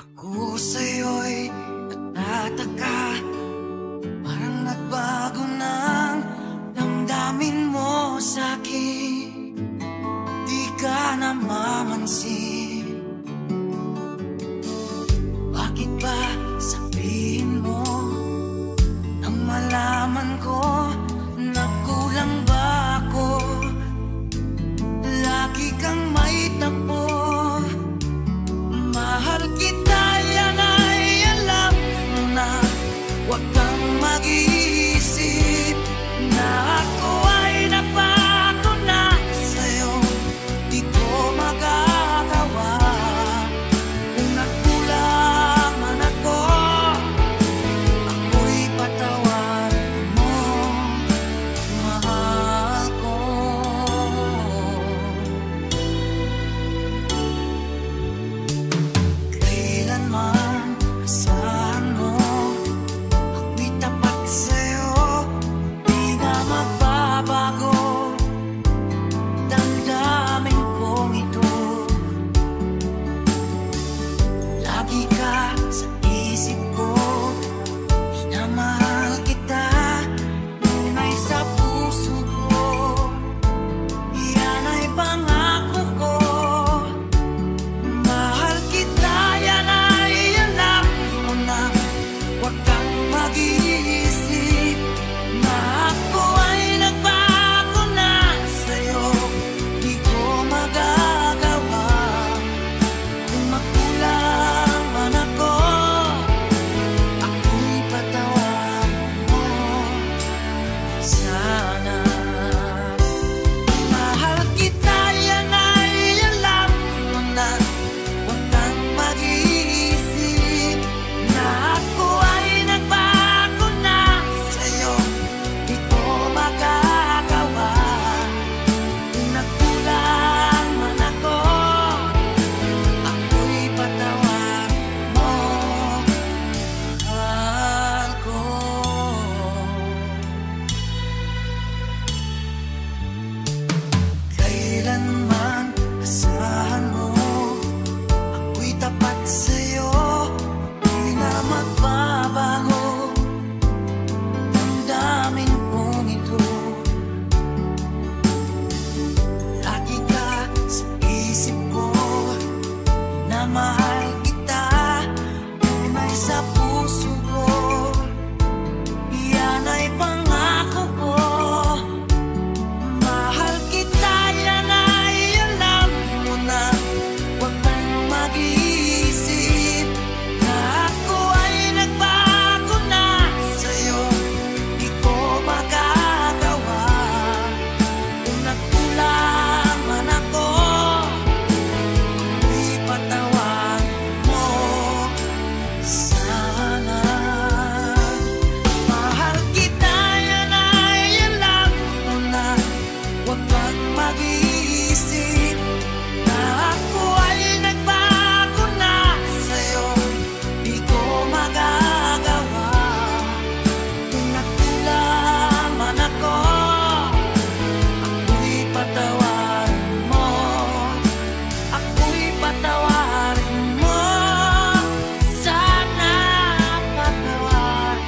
Ako sa'yo'y natataka, parang nagbago ng damdamin mo sa'kin. Di ka namamansin. Bakit ba sabihin mo nang malaman ko nagkulang ba ako? Lagi kang may tampo. Mahal kita, yan ay alam mo na. Huwag kang mag-iisip na ako ay napako na sa'yo. Di ko magagawa. Kung nagkulang man ako, ako'y patawarin mo, mahal ko. Kailanman asahan mo, ako'y tapat sa'yo, di na magbabago. Damdamin kong ito, lagi ka sa isip ko. Minamahal kita, tunay sa puso ko. Yan ay pangako ko. Mahal kita, yan ay alam mo na. Huwag kang mag-iisip na ako ay nagbago na sa'yo. Di ko magagawa. Kung magkulang man ako, ako'y patawarin mo sana. Mahal kita, yan ay alam mo na. Huwag kang mag-iisip na ako ay nagbago na sa'yo. Di ko magagawa. Kung nagkulang man ako, ako'y patawarin mo, mahal ko. Kailanman asahan mo, ako'y tapat sa'yo, di na magbabago. Damdamin kong ito, lagi ka sa isip ko. Minamahal kita, tunay sa puso ko. Yan ay pangako ko. Mahal kita, yan ay alam mo na. Huwag kang mag-iisip na ako ay nagbago na sa'yo. Di ko magagawa. Kung nagkulang man ako, ako'y patawarin mo sana. Mahal kita, yan ay alam mo na. Huwag kang mag-iisip na ako ay nagbago na sa'yo. Di ko magagawa. Kung nagkulang man ako, ako'y patawarin mo. Ako'y patawarin mo sana. Patawarin,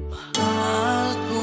mahal ko.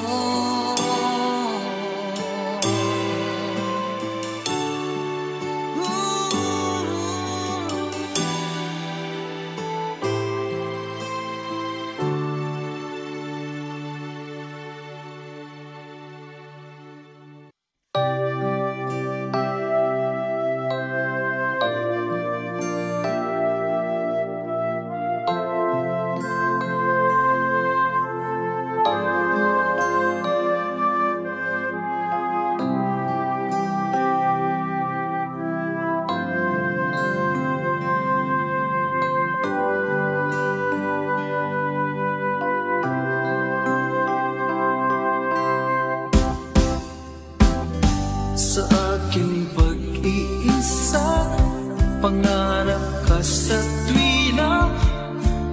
Sa aking pag-iisa, pangarap ka sa tuwina.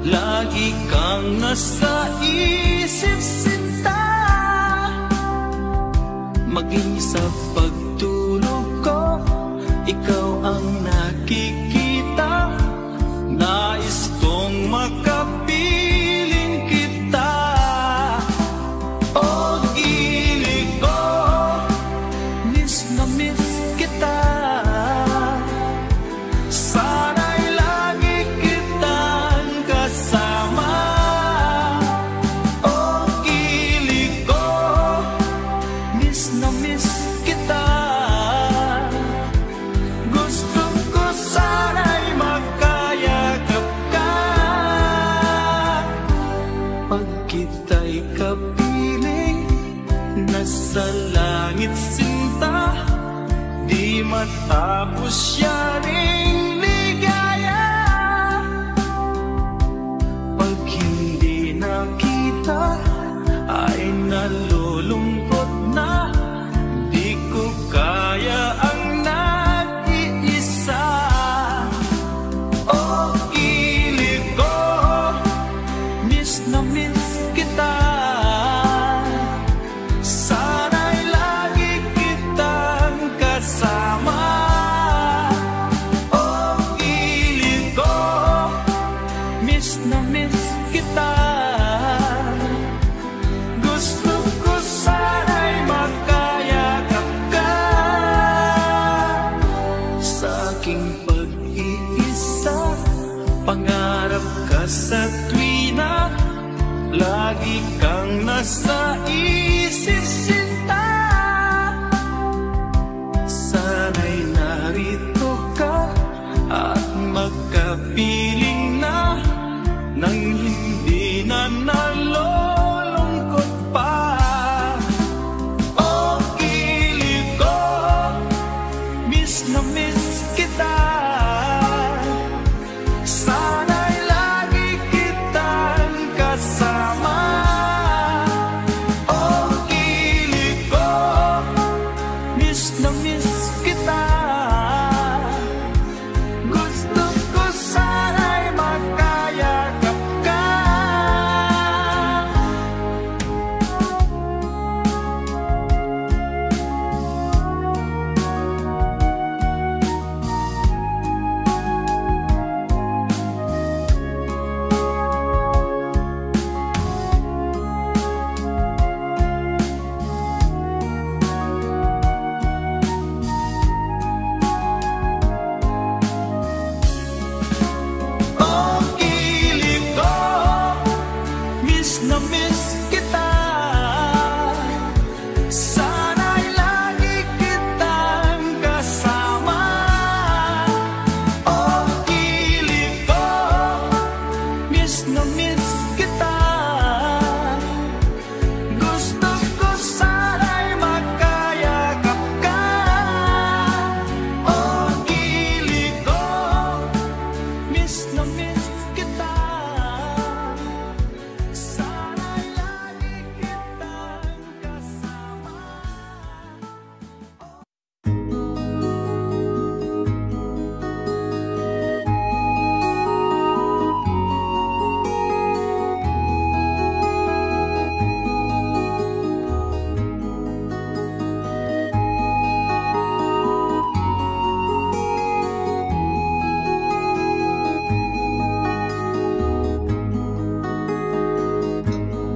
Lagi kang nasa isip, sinta. Maging sa pagtulog ko, ikaw ang nakikita. miss kita. Sana'y lagi kitang kasama. Oh, kilig ko, miss na miss kita. Gusto ko sana'y magkayakap ka. Pag kita'y kapiling, nasa langit sinta, di matapos siya ring ligaya. Pag hindi nakita, ay nalulungkot na, di ko kaya ang nag-iisa. Oh, kilig ko, miss na miss kita. Sana'y lagi kitang kasama. Oh, kilig ko, miss na miss kita. Gusto ko sana'y magkayakap ka. Sa aking pag-iisa, pangarap ka sa tuwina, lagi kang nasa isip sinta. Sana'y narito ka at magkapiling na, nang hindi na nalulungkot pa. Oh, kilig ko, miss na miss kita. Sana'y lagi kitang kasama. Oh, kilig ko, miss na miss kita. Gusto ko sana'y magkayakap ka. Oh, kilig ko, miss na miss kita. Sana'y lagi kitang kasama. Oh, kilig ko, miss na miss kita. Gusto ko sana'y magkayakap ka. Oh, kilig ko, miss na miss kita. Sana'y lagi kitang kasama.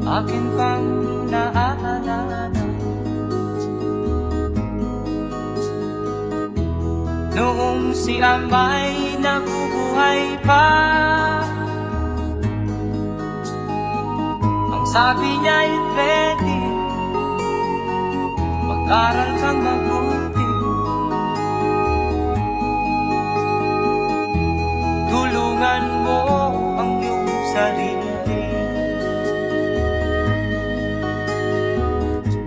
Akin pang naaalala noong si Amay nabubuhay pa. Ang sabi niya'y pwede mag-aral kang mabuti, tulungan mo ang iyong sarili.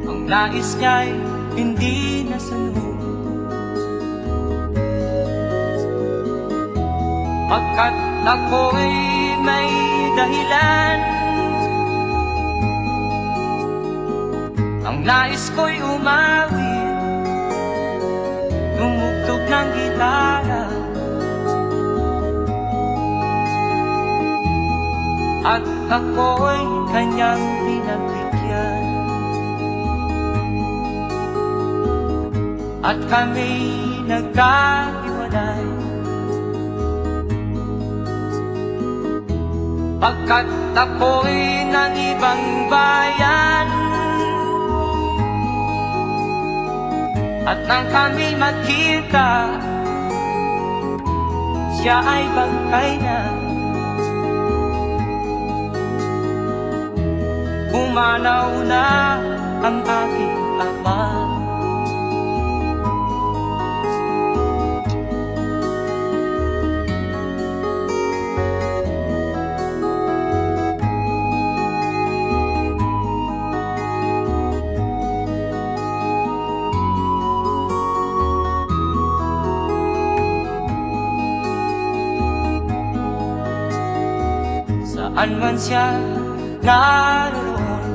Ang nais niya'y hindi nasunod, pagkat ako'y may dahilan. Ang nais ko'y umawit, tumugtog ng gitara, at ako'y kanyang pinagbigyan. At kami nagkahiwalay, pagkat ako'y ng ibang bayan. At nang kami magkita, siya ay bangkay na. Pumanaw na ang aking ama. Saan man siya naroon,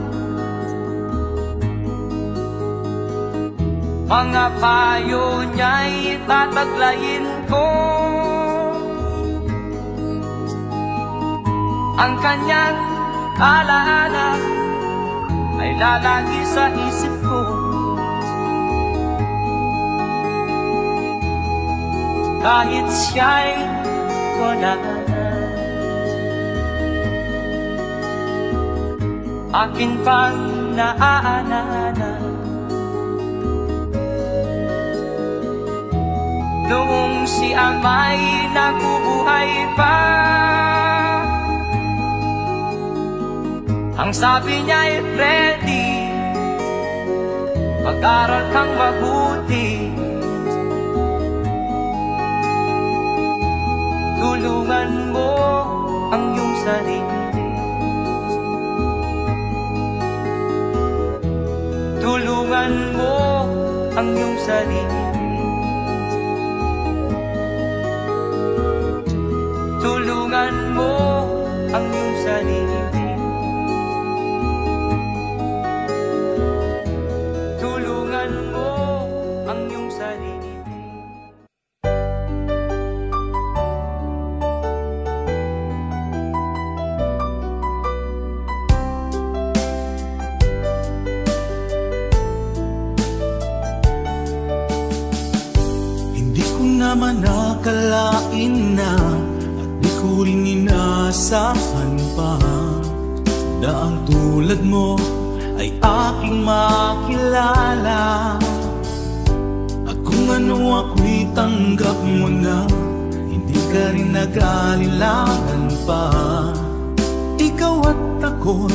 mga payo niya'y tataglayin ko. Ang kanyang alaala ay lalagi sa isip ko. Kahit siya'y wala na, akin pang naaalala noong si ama'y nabubuhay pa. Ang sabi niya'y Freddy, mag-aral kang mabuti, tulungan mo ang iyong sarili. Tulungan mo ang iyong sarili. Tulungan mo ang iyong sarili. Tulungan mo ang iyong sarili. naman nakalain na at di ko rin inaasahan pa na ang tulad mo ay aking makilala. At kung ano ako'y tanggap mo na, hindi ka rin nag-alilangan pa. Ikaw at ako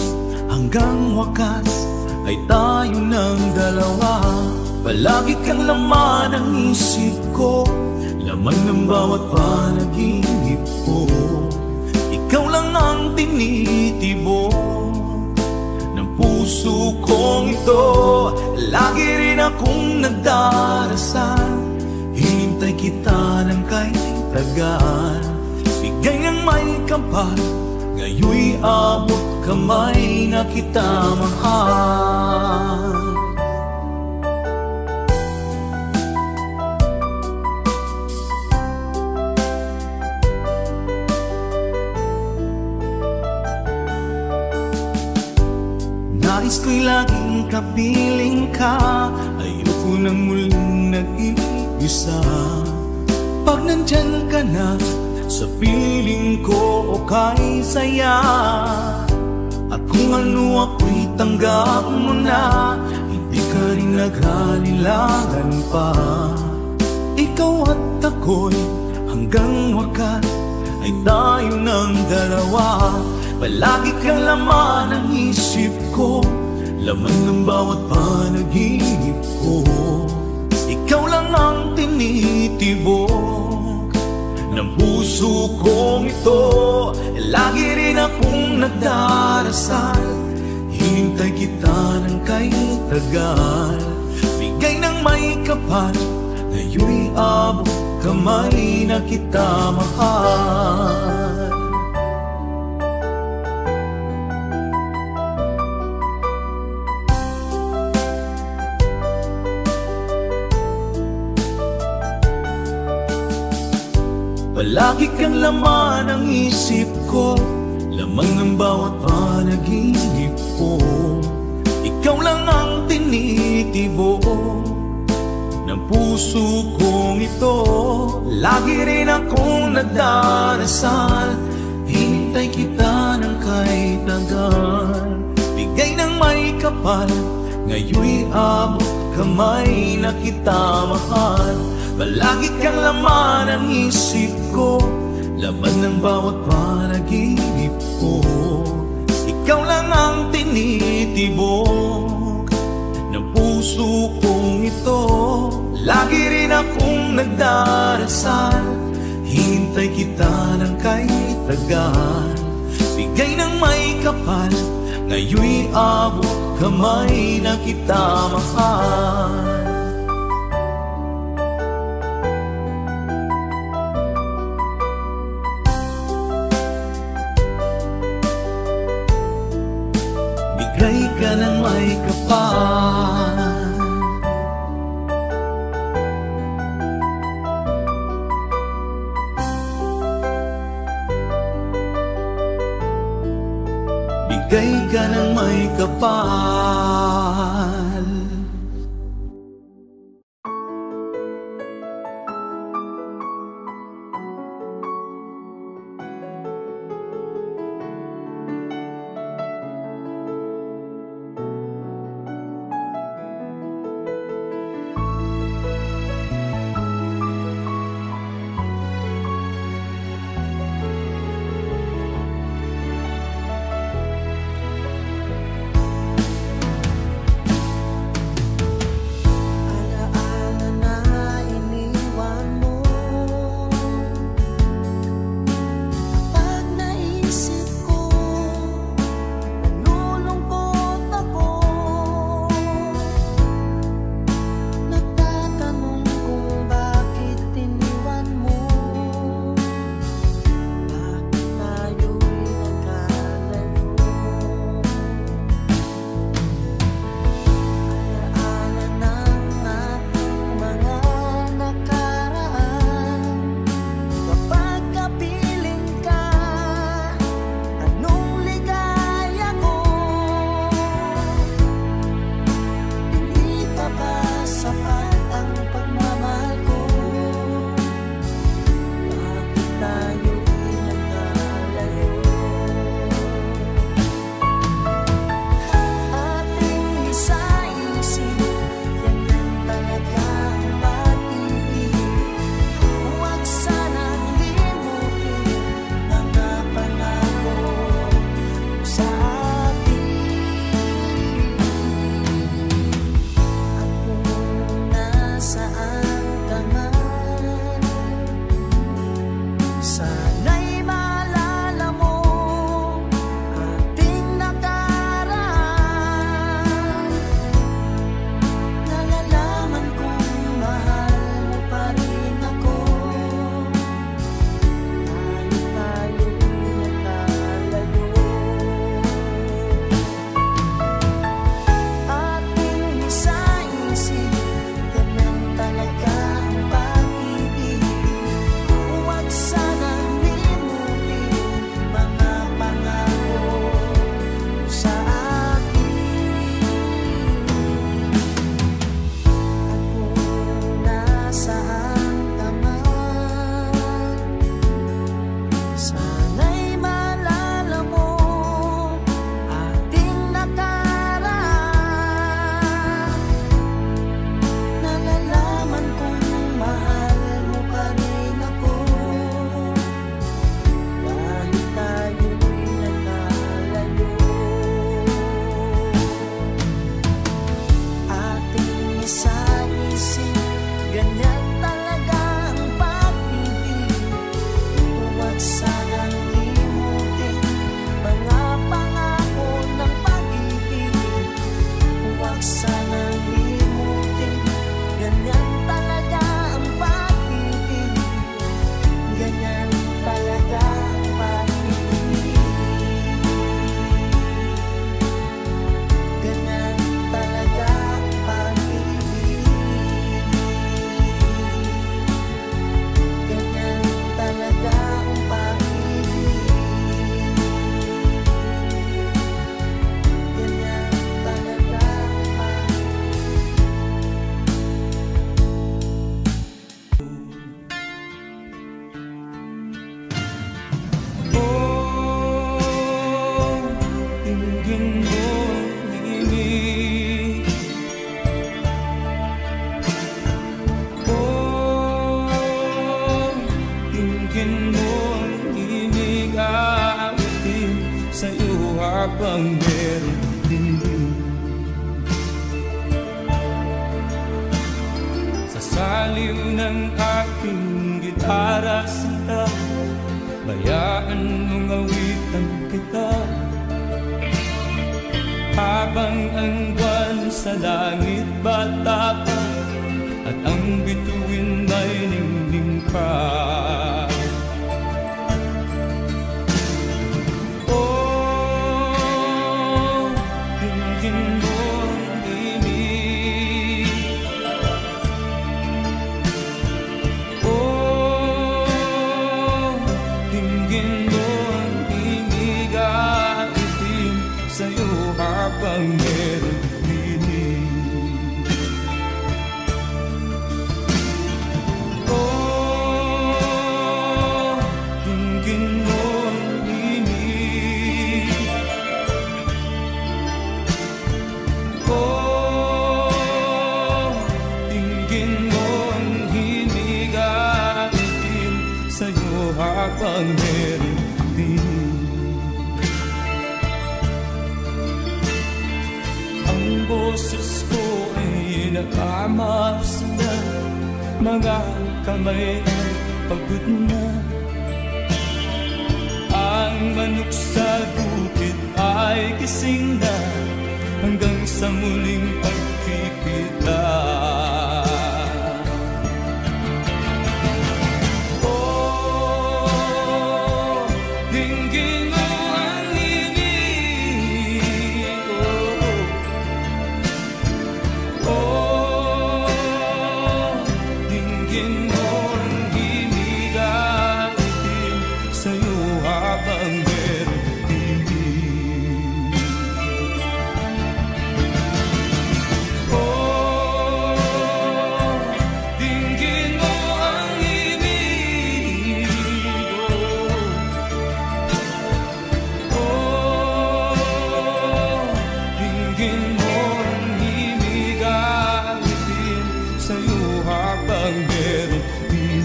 hanggang wakas ay tayo ng dalawa. Palagi kang laman ng isip ko, laman ng bawat panaginip ko. Ikaw lang ang tinitibok ng puso kong ito. Lagi rin akong nagdarasal, hinintay kita ng kahit tagal. Bigay ng may kapal, ngayon'y abot kamay na kita mahal. Nais ko'y laging kapiling ka, ayoko nang muling nag-iisa. Pag nandyan ka na, sa piling ko okay saya. At kung ano ako'y tanggap mo na, hindi ka rin naghalilangan pa. Ikaw at ako'y hanggang wakas ay tayo ng dalawa. Palagi kang laman ng isip ko, laman ng bawat panaginip ko. Ikaw lang ang tinitibok ng puso kong ito. Lagi rin akong nagdarasal, hinintay kita ng kahit tagal. Bigay ng may kapal, ngayon'y abot kamay na kita mahal. Palagi kang laman ng isip ko, laman ng bawat panaginip ko. Ikaw lang ang tinitibok ng puso kong ito. Lagi rin akong nagdarasal, hinintay kita ng kahit tagal. Bigay ng may kapal, ngayon'y abot kamay na kita mahal. Palagi kang laman ang isip ko, laman ng bawat panaginip ko. Ikaw lang ang tinitibok ng puso kong ito. Lagi rin akong nagdarasal, hintay kita ng kay tagal. Bigay ng may kapal, ngayon'y abot kamay na kita mahal. Bigay ka ng may kapal, bigay ka ng may kapal. habang meron din. Sa saliw ng aking gitara sita, bayaan mong awitan kita. Habang ang buwan sa langit bata pa, at ang bituin ay ningning pa. Oh, dinggin mo ang himig. Oh, dinggin mo ang himig at itim sa'yo habang meron dinig. Oh, dinggin mo ang himig. Oh, dinggin mo ang himig at itim sa'yo habang meron dinig. Boses ko ay nakamasdan, mga kamay ay pagod na. Ang manok sa bukid ay gising na, hanggang sa muling pagkikita. Oh, dinggin mo ang himig. Oh, dinggin mo ang himig at itim sa'yo habang meron dinig. Oh, dinggin mo ang himig. Oh, dinggin mo ang himig at itim sa'yo habang meron dinig.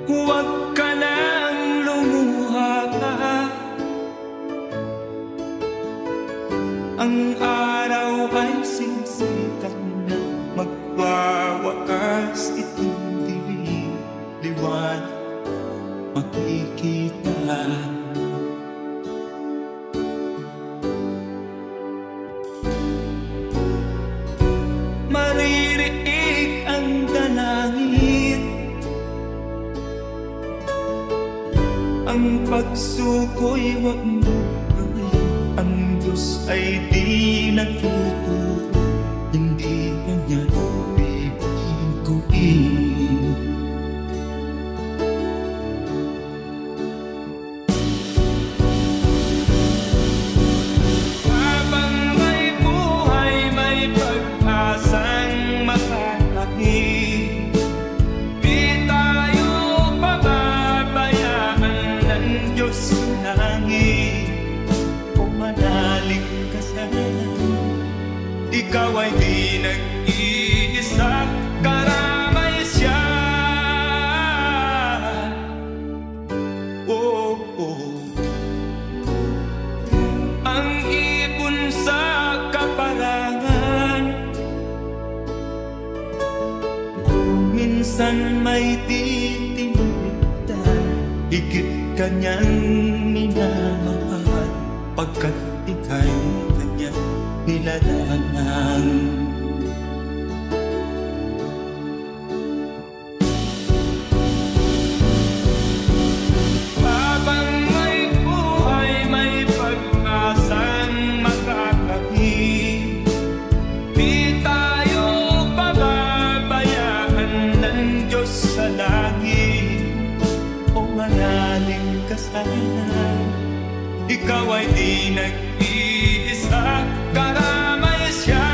Huwag ka nang lumuha pa, ang araw ay sisikat na, magwawakas itong dilim, liwanag makikita. Maririig ang dalangin, ang pagsuko'y wag mo gawin. Ang Diyos ay di nagtuturo, hindi kanya bibiguin. Habang may buhay, may pag-asang makalaki. Di tayo pababayaan ng Diyos sa langit. O manalig ka sana, ikaw ay di nag-iisa, karamay siya. Oh, oh. Ang ibon sa kaparangan, minsan may titinitan, higit kanyang minamahal, pagkat ika'y kanyang nilalangan. Habang may buhay, may pag-asang makakahig. Di tayo pababayaan ng Diyos sa langit. O manalig ka sana, ikaw ay di nag-iisa, karamay siya.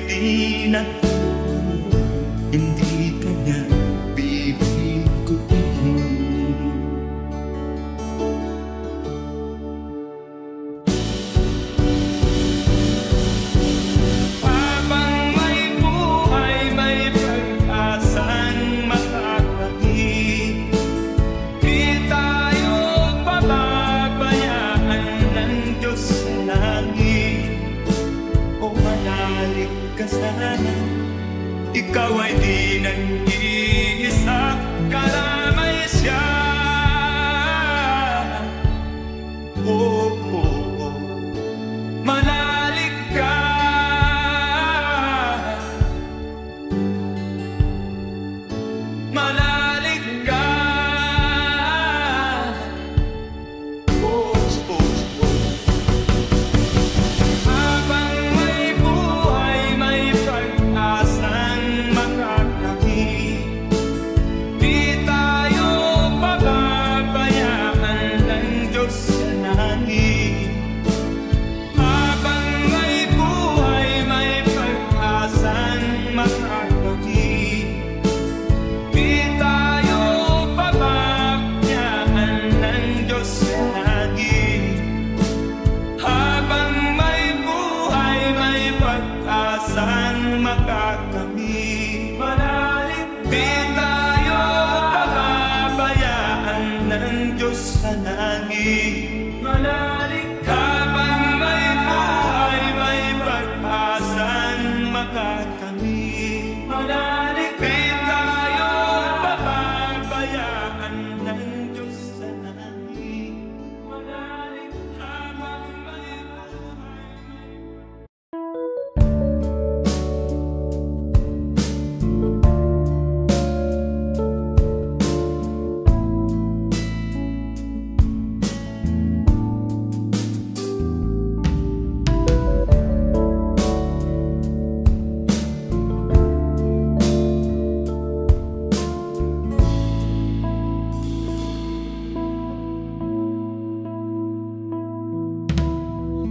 di na hindi ka na bibiguin. Habang may buhay, may pag-asang makakakit, di tayo pababayaan ng Diyos sa langit. O manalig ka sana, ikaw ay di nag-iisa, karamay siya. Oh, oh, oh. Manalig ka, manalig ka. Oh, oh, oh. Habang may buhay, may pag-asang makakamit, di tayo pababayaan ng Diyos sa langit. Habang may buhay, may pag-asang makakamit, di tayo pababayaan ng Diyos sa langit. Habang may buhay, may pag-asang makakamit, di tayo pababayaan ng Diyos sa langit. Habang may buhay, may pag-asang makakamit, di tayo pababayaan ng Diyos sa langit. Habang may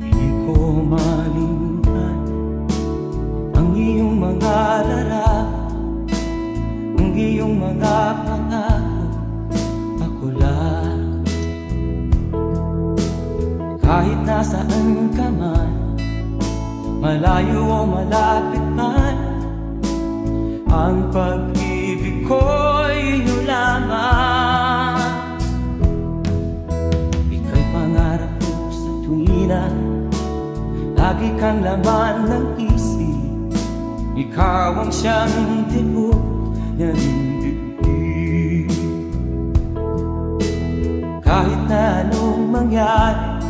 Di ko malimutan ang iyong mga larawan, ang iyong mga pangako, ako lang. Kahit nasaan ka man, malayo o malapit man, ang pag-ibig ko'y iyo lamang. Ika'y pangarap ko sa tuwina, lagi kang laman ng isip. Ikaw ang siyang tibok ng dibdib. Kahit na anong mangyari,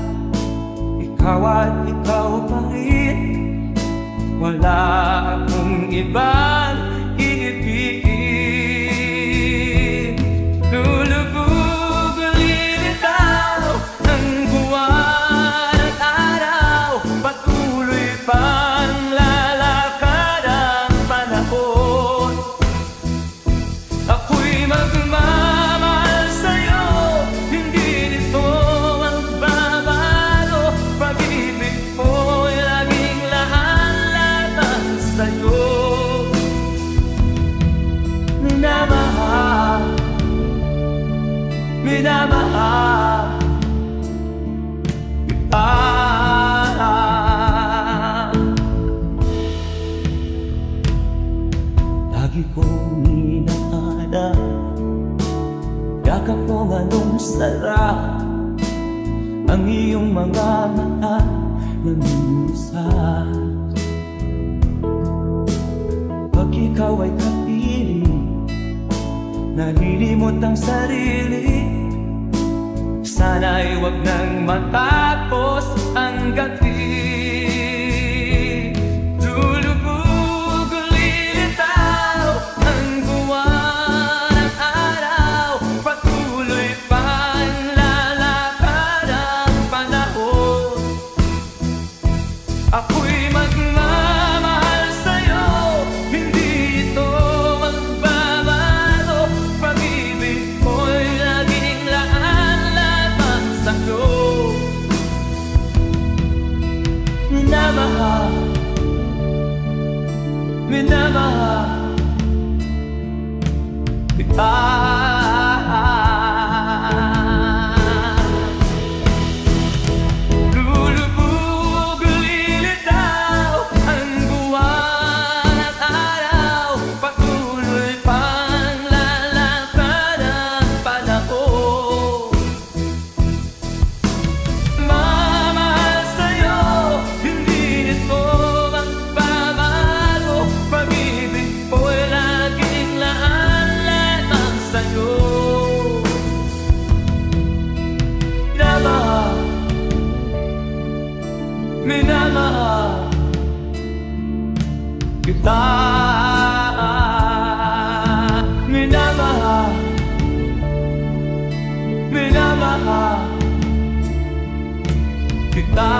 ikaw at ikaw pa rin. Wala akong ibang iibigin. Lulubog lilitaw ang buwan at araw, patuloy pang lalakad ang panahon. Ako'y magmamahal sa'yo, hindi nito magbabago. Pag-ibig mo'y laging lahat-lahat sa'yo. Minamahal, minamahal kita. Lagi kong inahanap, yakap mo anong sarap, ang iyong mga mata nag-uusap. Pag ikaw ay kapiling, nalilimot ang sarili. Sana'y wag nang matapos ang gabi. Lulubog lilitaw ang buwan at araw, patuloy pang lalakad ang panahon. Ako'y magmamahal sa'yo, hindi ito magbabago. Pag-ibig ko'y laging laan-laban sa'yo. minamahal kita. Lulubog, lilitaw ang buwan at araw, patuloy pang lalakad ang panahon. Mamahal sa'yo, hindi ito magbabago, pag-ibig ko'y laging laan sa'yo. Minamahal kita. Minamahal, minamahal kita.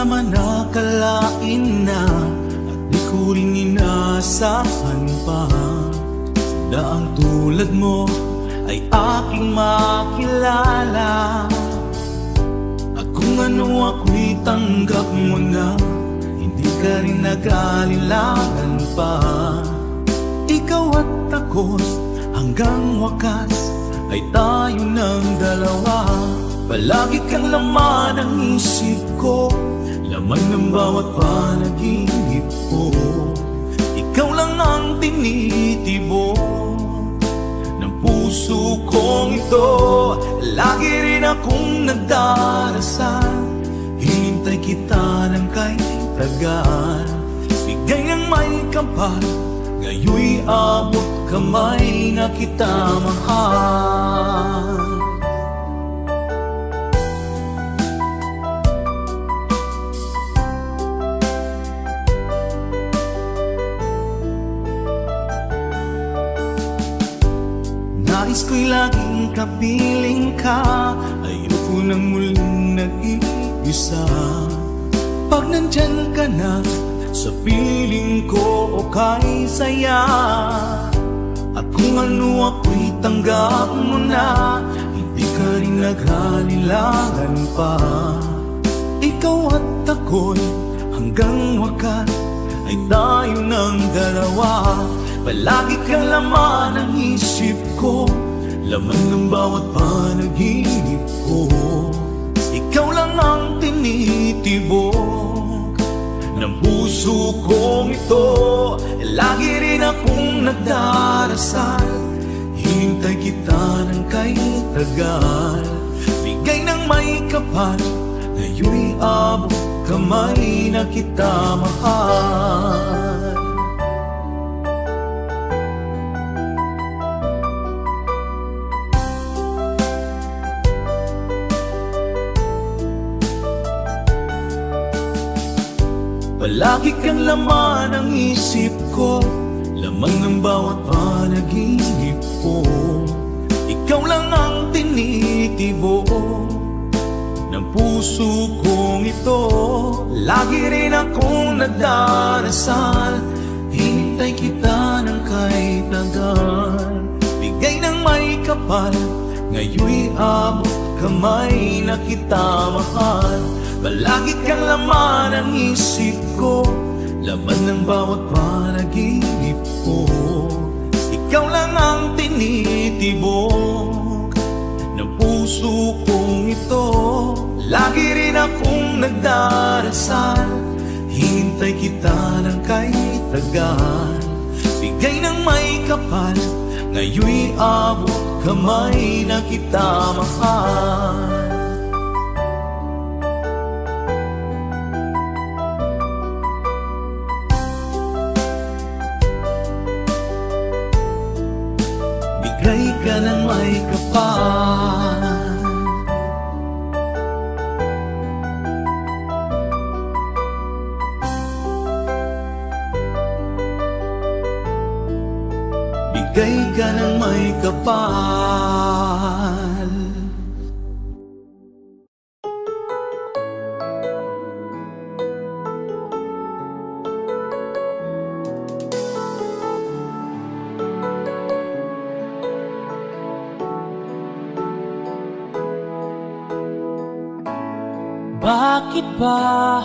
Naman nakalain na at di ko rin inaasahan pa na ang tulad mo ay aking makilala. At kung ano ako'y tanggap mo na, hindi ka rin nag-alilangan pa. Ikaw at ako hanggang wakas ay tayo ng dalawa. Palagi kang laman ng isip ko, laman ng bawat panaginip ko. Ikaw lang ang tinitibok ng puso kong ito. Lagi rin akong nagdarasal, hinintay kita ng kahit tagal. Bigay ng may kapal, ngayoy abot kamay na kita mahal. Nais ko'y laging kapiling ka, ayoko nang muling nag-iisa. Pag nandyan ka na sa piling ko, okay saya. At kung ano ako'y tanggap mo na, hindi ka rin naghalilangan pa. Ikaw at ako'y hanggang wakas ay tayo ng dalawa. Palagi kang laman ng isip ko, laman ng bawat panaginip ko. Ikaw lang ang tinitibok ng puso kong ito. Lagi rin akong nagdarasal, hinintay kita ng kahit tagal. Bigay ng may kapal, ngayoy abot kamay na kita mahal. Palagi kang laman ng isip ko, laman ng bawat panaginip ko. Ikaw lang ang tinitibok ng puso kong ito. Lagi rin akong nagdarasal, hinintay kita ng kahit tagal. Bigay ng may kapal, ngayoy abot kamay na kita mahal. Palagi kang laman ng isip ko, laman ng bawat panaginip ko. Ikaw lang ang tinitibok ng puso kong ito. Lagi rin akong nagdarasal, hinintay kita ng kahit tagal. Bigay ng may kapal, ngayoy abot kamay na kita mahal. Bigay ka ng may kapal, bigay ka ng may kapal. Bakit ba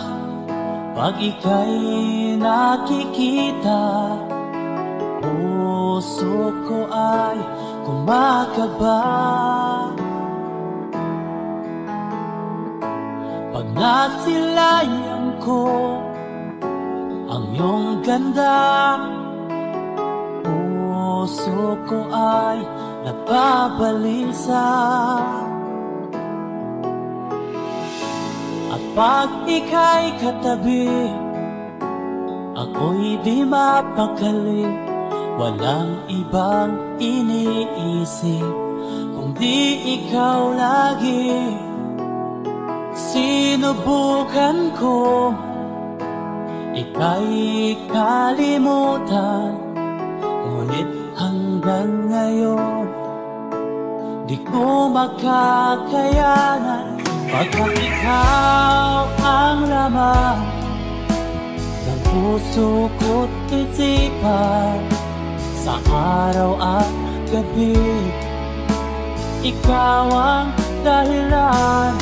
pag ika'y nakikita, puso ko ay kumakaba? Pag nasilayan ko ang iyong ganda, puso ko ay nagbabalisa. At pag ika'y katabi, ako'y di mapakali. Walang ibang iniisip kundi ikaw lagi. Sinubukan ko ika'y kalimutan, ngunit hanggang ngayon di ko makakayanan. Pagkat ikaw ang laman ng puso ko't isipan, sa araw at gabi ikaw ang dahilan.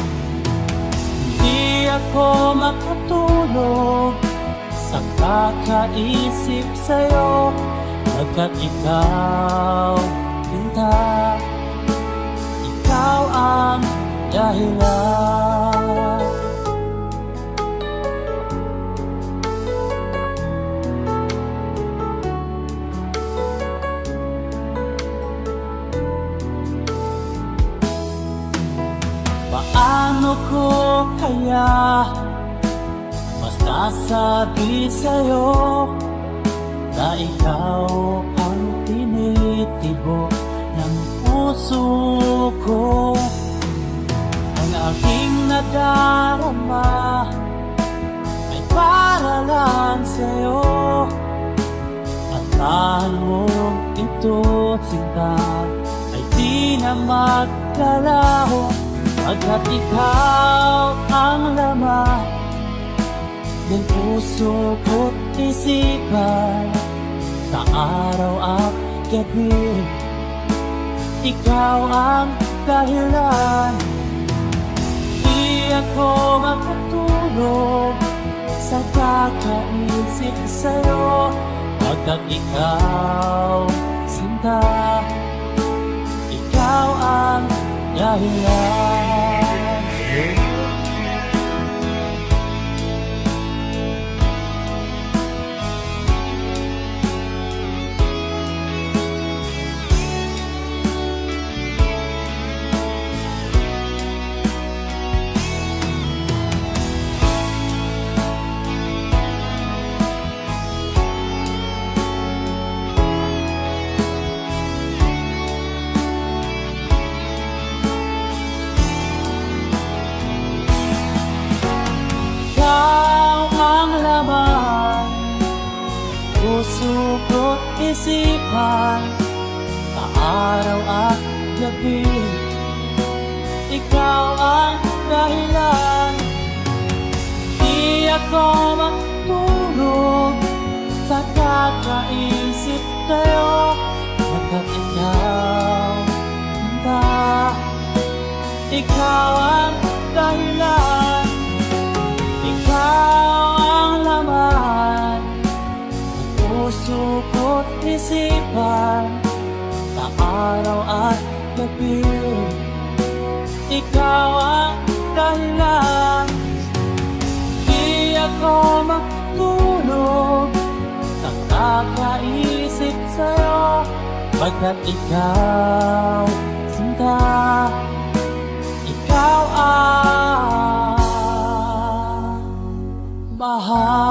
Hindi ako makatulog sa kakaisip sa'yo, pagkat ikaw, Sinta, ikaw ang dahilan. Paano ko kaya masasabi sa'yo na ikaw ang tinitibok ng puso ko? Ang aking nadarama ay para lang sa'yo, at mahal mo ito, Sinta, ay di na maglalaho. Pagkat ikaw ang laman ng puso ko't isipan, sa araw at gabi ikaw ang dahilan. Di ako makatulog sa kakaisip sa'yo, pagkat ikaw, Sinta, ikaw ang dahilan. Puso ko't isipan, sa araw at gabi ikaw ang dahilan. Di ako matulog sa kakaisip sa'yo, pagkat ikaw, Sinta, ikaw ang dahilan. Ikaw ang laman ng puso ko't isipan, sa araw at gabi ikaw ang dahilan. Di ako matulog sa kakaisip sa'yo, pagkat ikaw, Sinta, ikaw ang mahal.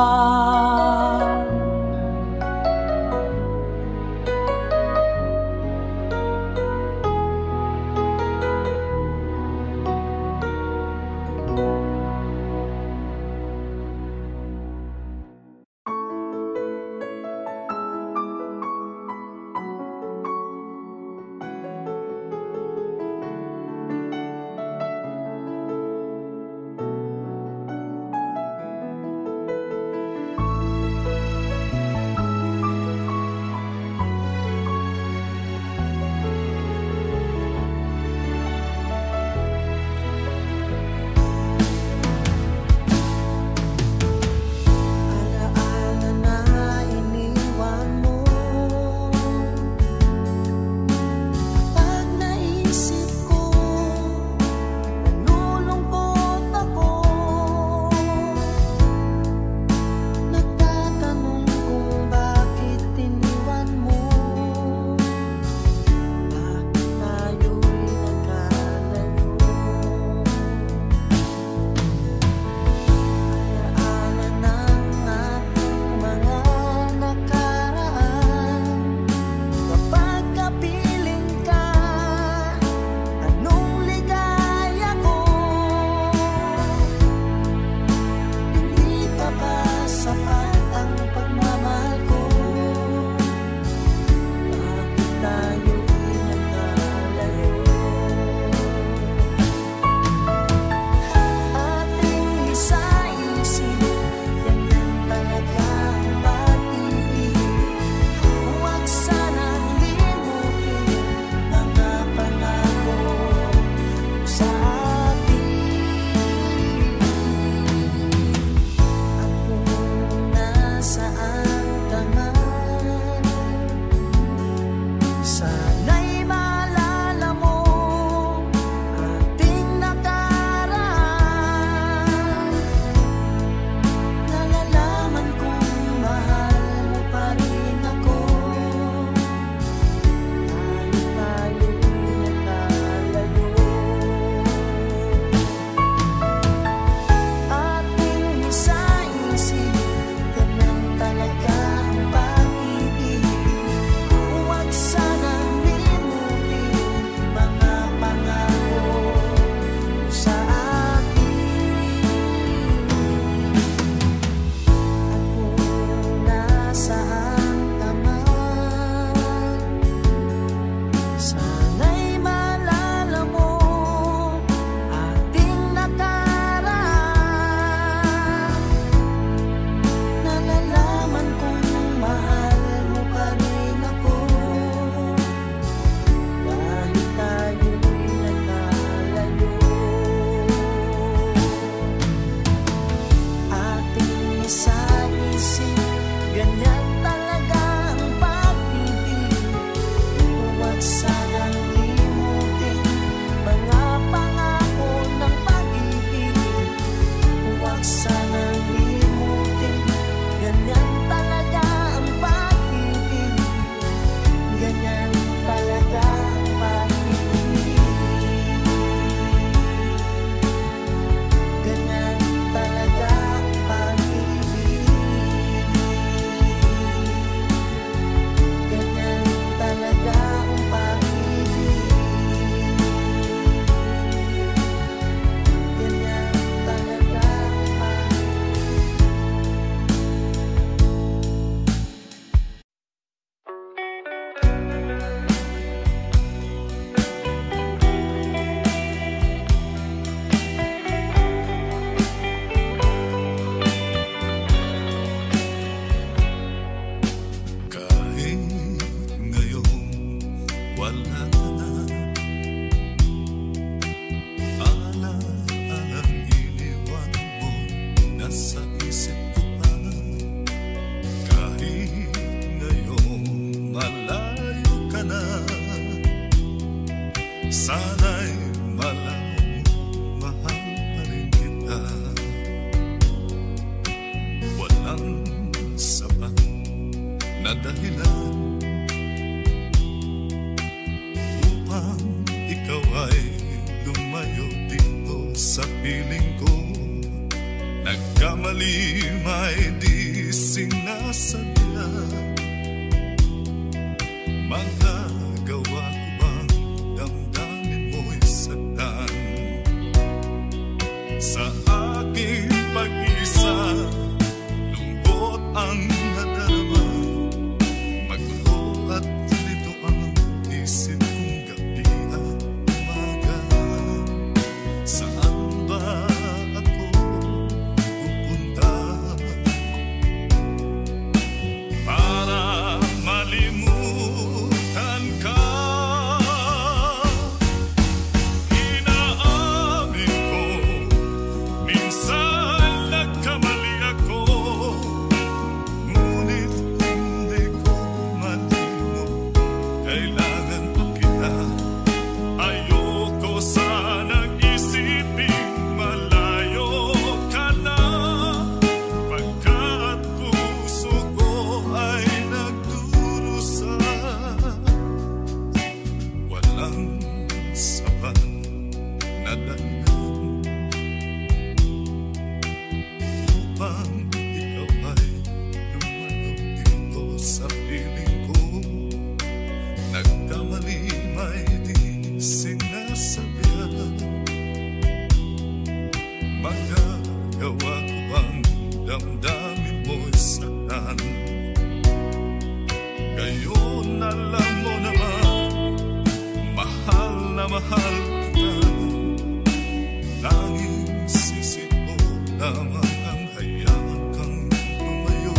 sa isip, ganyan talaga ang pag-ibig. Huwag sanang limutin mga pangako ng pag-ibig. Huwag sanang limutin, ganyan talaga ang pag-ibig. Ganyan talaga ang pag-ibig. Ganyan talaga ang pag-ibig. Ganyan talaga ang pag-ibig. Ganyan talaga ang Kahit ngayon wala ka na, ala-alang iniwan mo, nasa isip ko pa. Kahit ngayon malayo ka na, sana'y malayo mo, mahal pa rin kita. Walang sapat na dahilan upang ikaw ay lumayo dito sa piling ko. Nagkamali may di sinasadya. Magagawa ko bang damdamin mo'y sagdan sa aking pag-isa? Lungkot ang nadarama, magulo at lito ang isip kong gabi at umaga. Saan ba ako pupunta para malimutan ka? Inaamin ko, minsan nagkamali ako, ngunit hindi ko malimot. Kailangan pa kita. Ayoko sanang isipin malayo ka na, pagkat puso ko ay nagdurusa. Walang sapat na dahilan upang ikaw ay lumayo dito sa piling ko. Nagkamali may di sinasabihan. Magagawa ko bang damdamin mo'y saktan? Ngayon alam mo naman, mahal na mahal kita. Tanging sisi ko lamang ang hayaan kang lumayo.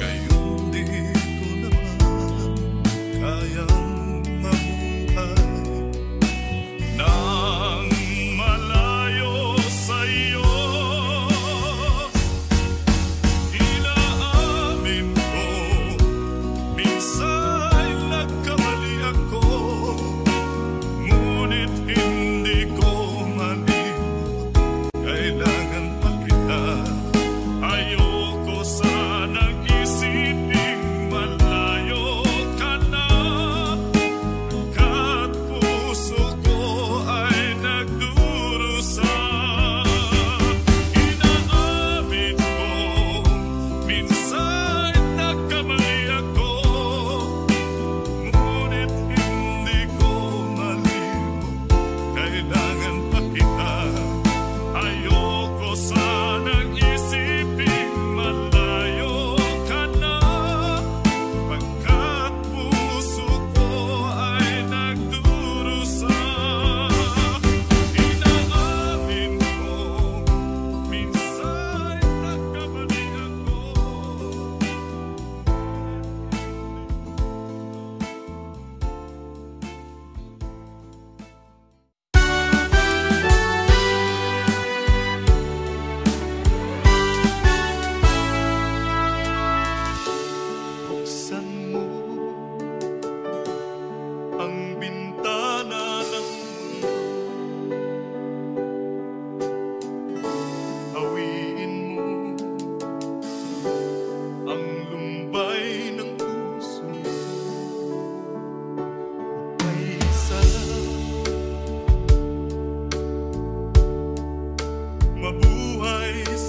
Ngayon di ko naman kayang mabuhay nang malayo sa'yo. Inaamin ko, minsan nagkamali ako, ngunit hindi ko malimot. Kailangan pa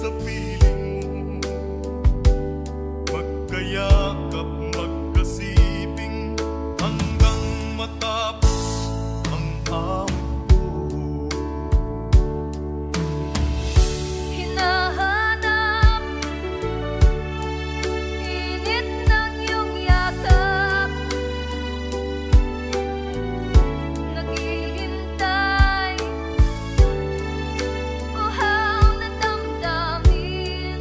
sa piling mo, magkayakap, magkasiping hanggang matapos ang awit ko. Hinahanap init ng iyong yakap, naghihintay uhaw na damdamin.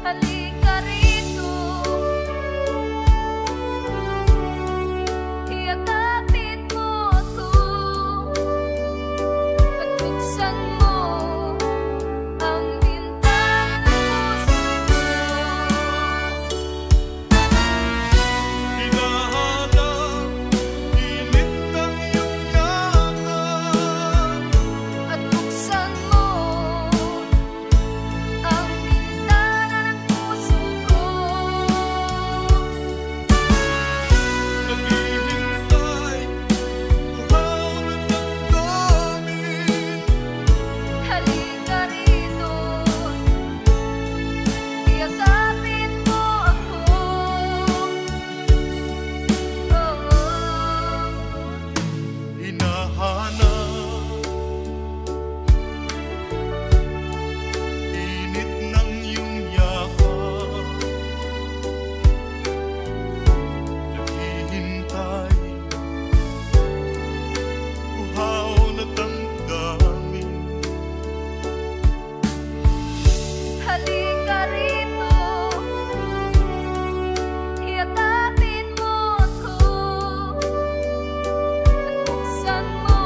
Halika rito, iyakapin mo ako at buksan mo ang bintana ng puso ko. Hinahanap init ng iyong yakap, At buksan mo ang bintana ng puso ko. naghihintay uhaw na damdamin. Halika rito, iyakapin mo ako. Hinahanap init ng iyong yakap, naghihintay uhaw na damdamin. Halika rito, iyakapin mo ako. At buksan mo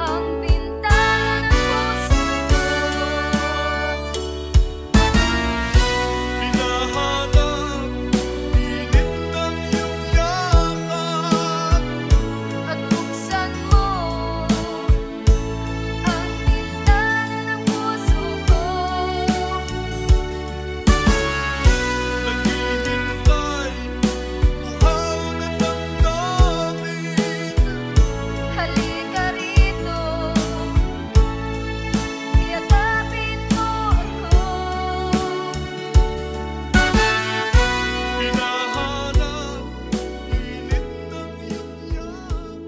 ang bintana ng puso ko. Hinahanap init ng iyong yakap, At buksan mo ang bintana ng puso ko. naghihintay uhaw na damdamin. Halika rito, iyakapin mo ako. Hinahanap init ng iyong yakap.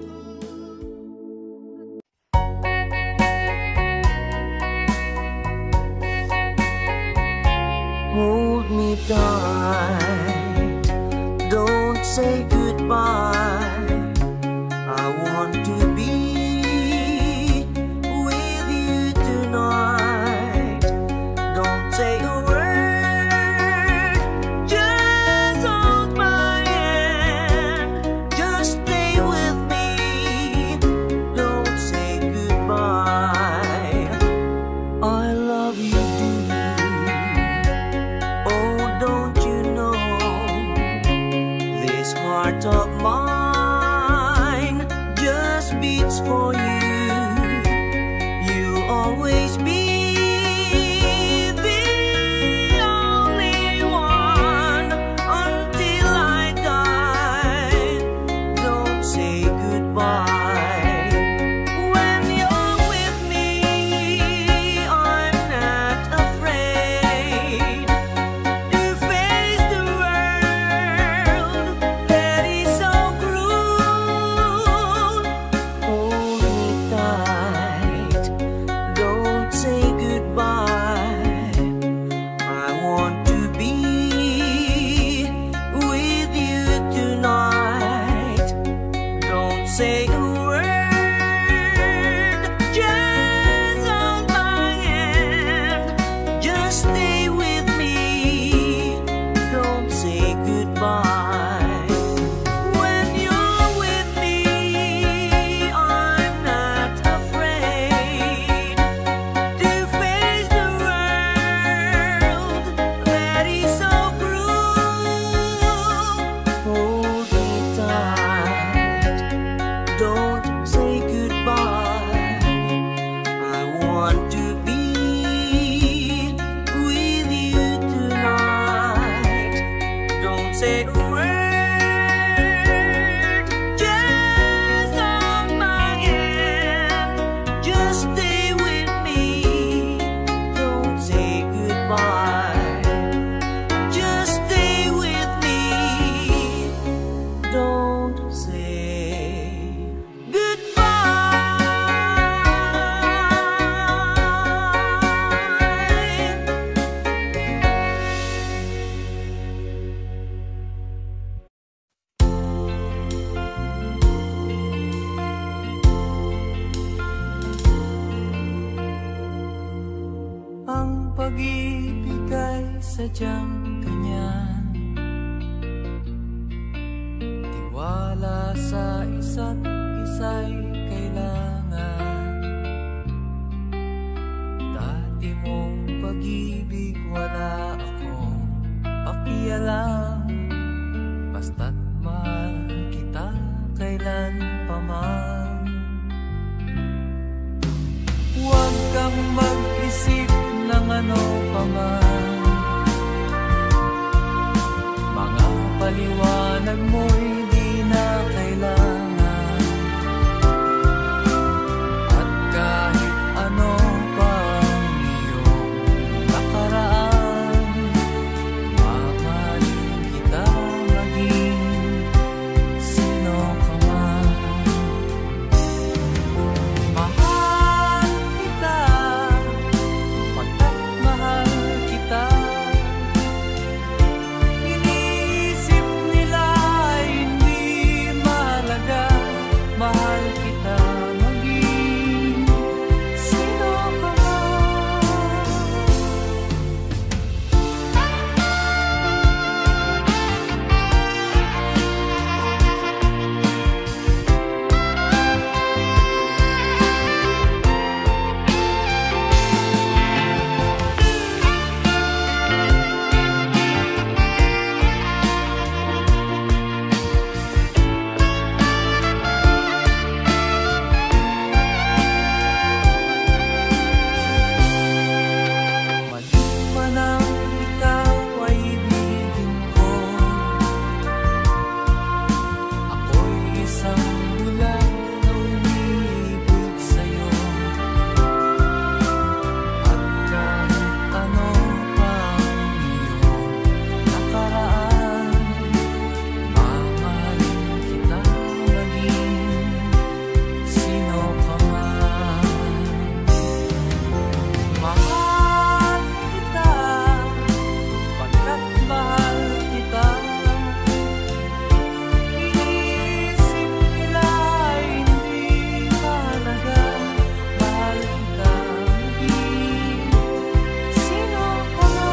Hold me tight, don't say goodbye. I want to be with you tonight. Don't say a word, just hold my hand. Just stay with me, don't say goodbye. I love you dearly. Oh, don't you know, this heart of mine just beats for you. You'll always be the only one until I die. Don't say goodbye. When you're with me, I'm not afraid to face the world that is so cruel. Hold me tight, don't say goodbye. I want to be with you tonight. Don't say a word, just hold my hand. Just stay with me, don't say goodbye. When you're with me, I'm not afraid to face the world that is so cruel. Hold me tight, don't say goodbye. I want to be with you tonight. Don't say a word, just hold my hand. Just stay with me, pag-ibig ay sadyang ganyan. Tiwala sa isa't isa'y kailangan. Dati mong pag-ibig wala akong pakialam. Basta't mahal kita kailan pa man. Huwag kang mag-isip ng ano pa man. Mga paliwanag mo'y di na kailangan. At kahit ano pa ang iyong nakaraan, mamahalin kita maging sino ka man. Mahal kita, pagkat mahal kita. Iniisip nila ay hindi mahalaga. Mahal kita maging sino ka man. Mali man ang ikaw ay ibigin ko. Ako'y isang bulag na umiibig sa'yo. At kahit ano pa ang iyong nakaraan, mamahalin kita maging sino ka man. Mahal kita, pagkat mahal kita. Iniisip nila ay hindi mahalaga. Mahal kita maging sino ka man.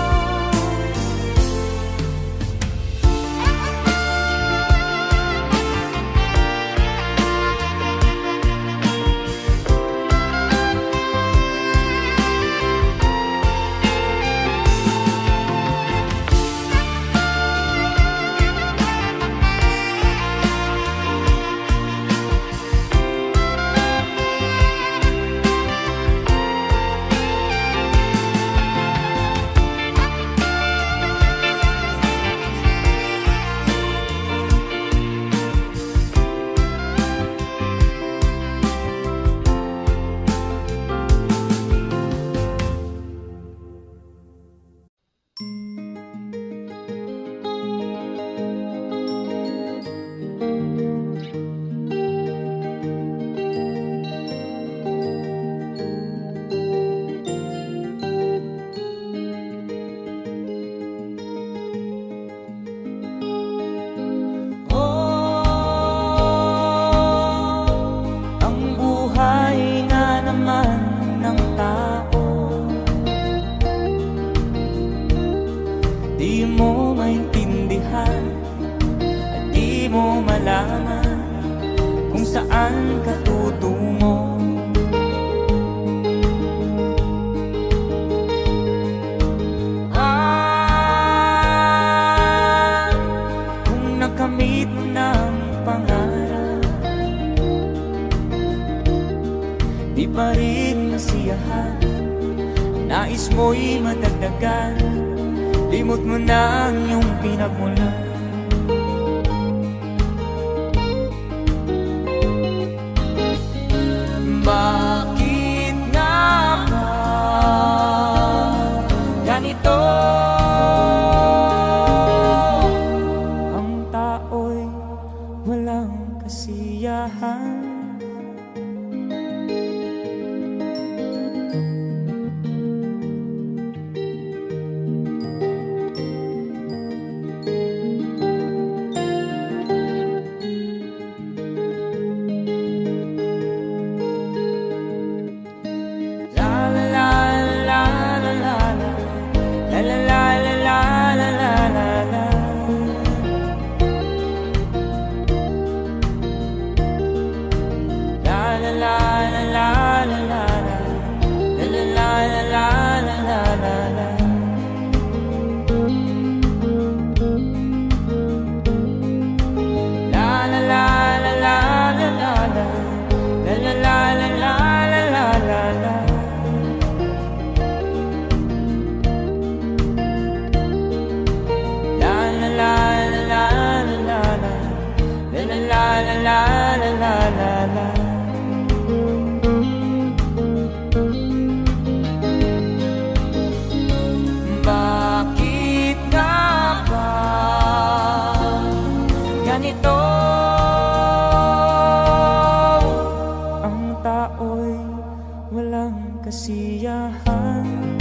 Ang buhay nga naman ng tao, di mo maintindihan at di mo malaman kung saan ka tutungo. Kung nakamit mo ng pangarap, di pa rin masiyahan. Nais mo'y madagdagan, limot mo na ang iyong pinagmulan. Bakit nga ba ganito? Ang tao'y walang kasiyahan. walang kasiyahan.